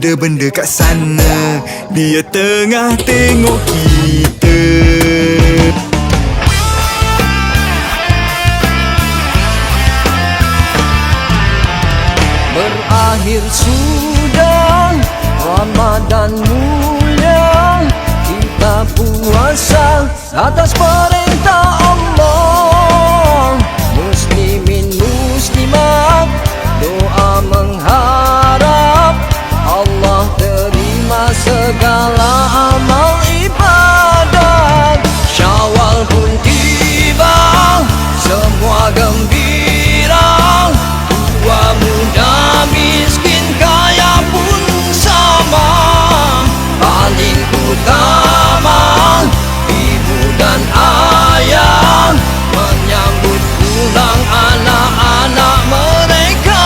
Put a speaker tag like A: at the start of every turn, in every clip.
A: ada benda kat sana. Dia tengah tengok kita.
B: Berakhir sudah Ramadan mulia, kita puasa atas perintah Allah. Muslimin muslimat doa mengharap Allah terima segala amal ibadat. Syawal pun tiba, semua gembira. Tua muda miskin kaya pun sama. Paling utama ibu dan ayah menyambut pulang anak-anak mereka.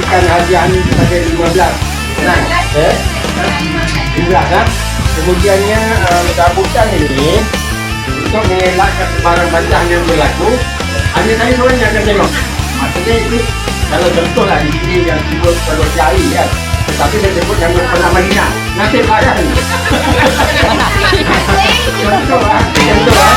C: Hadiah ni pada 15 kan? 15 kan? Kemudiannya sambutan ini untuk mengelakkan sebarang bantahan yang berlaku, hanya saya seorang yang akan tengok. Maksudnya itu kalau contoh lah di sini yang sebut kalau jari kan, tetapi saya sebut yang pernah Madinah nasib lah kan. Contoh lah, contoh lah.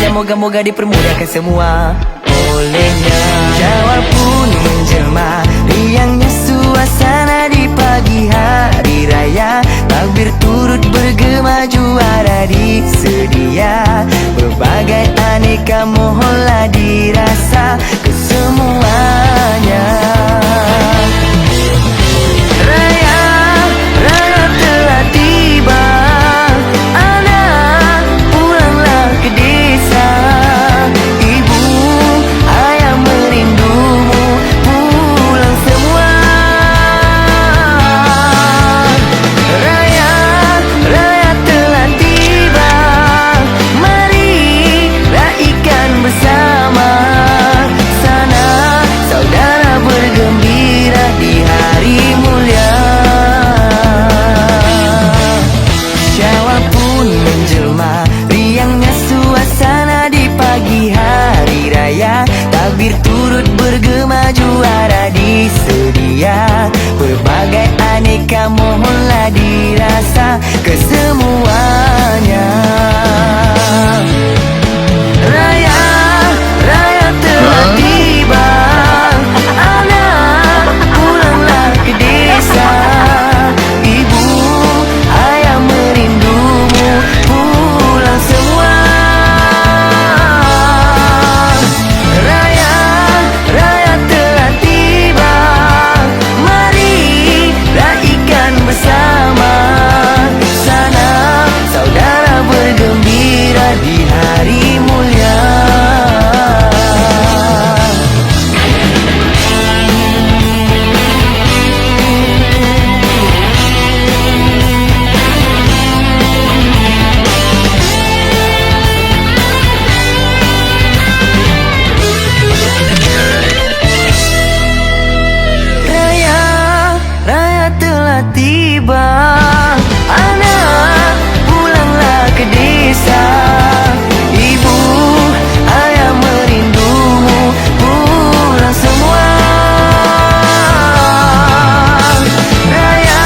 D: Moga-moga dipermudahkan semua olehnya. Syawal pun menjelma, riangnya suasana di pagi hari raya. Takbir turut bergema, juara disedia. Berbagai aneka mohonlah dirasa kesemuanya. Raya, raya telah tiba. Anak, pulanglah puasa kesemuanya. Raya, raya telah tiba, anak pulanglah ke desa. Ibu, ayah merindumu, pulang semua. Raya, raya telah tiba, mari raikan bersama. Sana saudara bergembira di hari mulia. Raya, raya telah tiba, anak pulanglah ke desa. Ibu, ayah merindumu, pulang semua. Raya,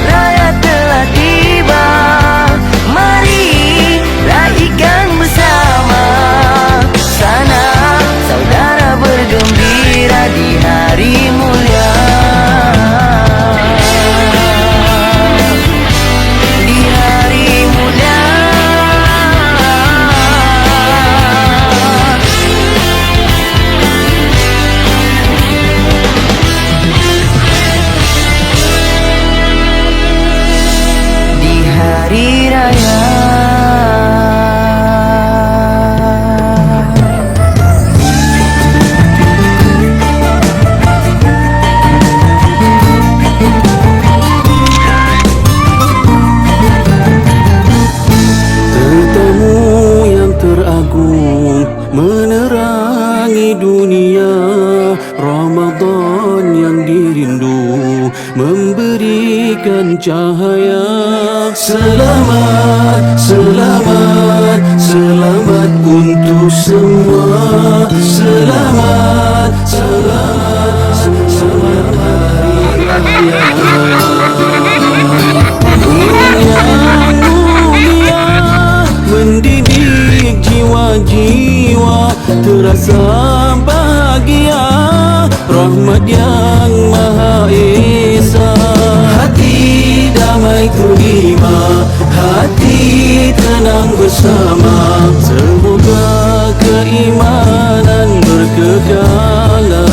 D: raya telah tiba, mari raikan bersama. Sana saudara bergembira di hari mulia. Di hari mulia. Di hari raya.
E: Tetamu yang teragung menerangi dunia, Ramadan yang dirindu memberikan cahaya. Selamat, selamat, selamat untuk semua. Selamat, selamat, selamat hari raya. Yang mulia mendidik jiwa-jiwa, terasa bahagia, rahmat yang Maha Esa. Hati damai terima, hati tenang bersama. Semoga keimanan berkekalan.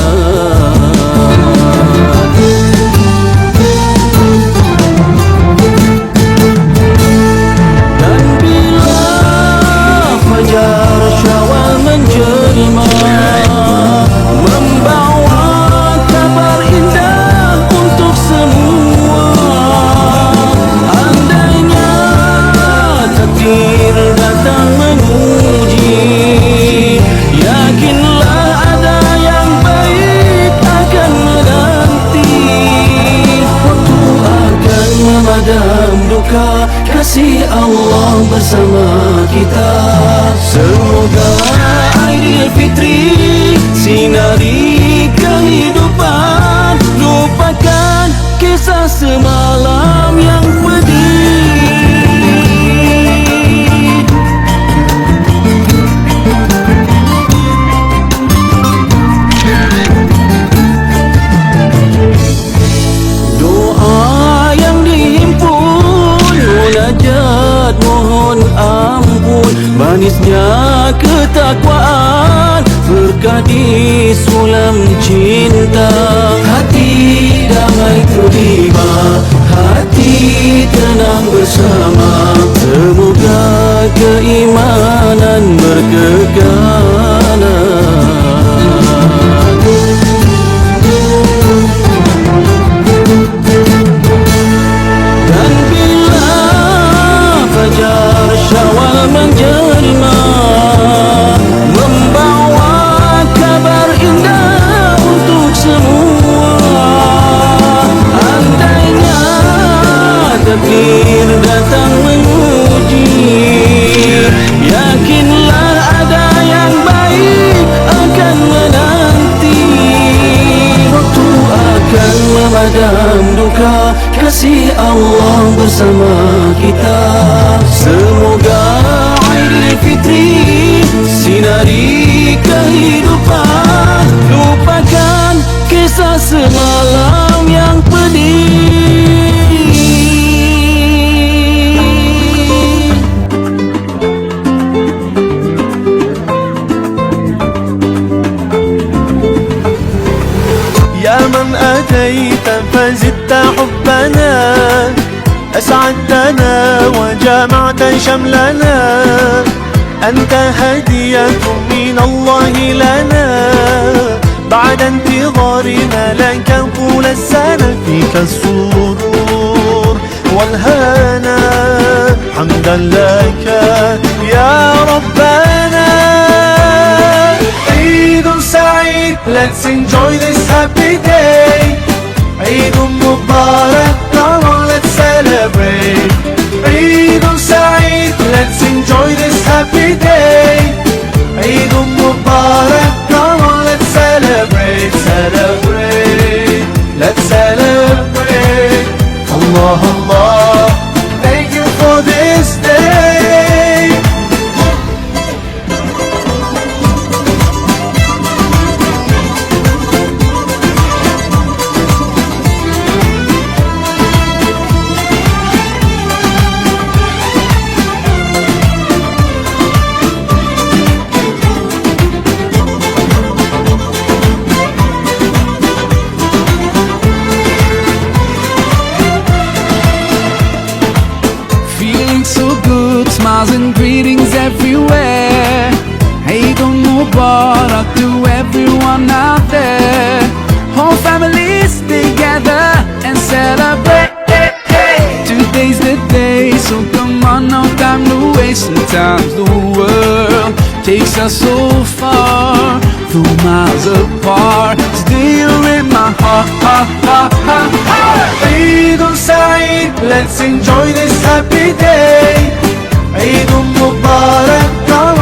E: Dan bila fajar Syawal menjelma, membawa kabar indah untuk semua. Andainya takdir datang menguji, yakinlah ada yang baik akan menanti. Waktu akan memadam duka, kasih Allah bersama kita. Semoga Aidilfitri sinari kehidupan, lupakan kisah semalam yang pedih. Doa yang dihimpun, munajat mohon ampun, manisnya ketakwaan, berkah di sulam cinta. Hati damai terima, hati tenang bersama. Semoga keimanan berkekalan. Dan bila fajar Syawal menjelma, membawa kabar indah untuk semua. Andainya takdir datang menguji, yakinlah ada yang baik akan menanti. Waktu akan memadam duka, kasih Allah bersama kita. Semoga Aidilfitri sinari kehidupan, lupakan kisah semalam yang pedih.
A: يا من أتيت فزدت حبنا، أسعدتنا وجمعت شملنا، أنت هدية من الله لنا، بعد انتظارنا لك طول السنة، فيك السرور والهنا، حمدا لك يا ربنا. عيد سعيد, let's enjoy this happy day. عيد مبارك, come on let's celebrate. عيد سعيد, let's enjoy this happy day. عيد مبارك, come on let's celebrate, celebrate, let's celebrate. Allah Allah, thank you for this day.
E: Feeling so good, smiles and greetings everywhere. Eid Mubarak to everyone out there. Whole families together and celebrate. Today's the day, so come on, no time to waste. Sometimes the world takes us so far, through miles apart. Today you're in my heart, heart, heart, heart, heart.
A: عيد سعيد, let's enjoy this happy day. عيد مبارك, come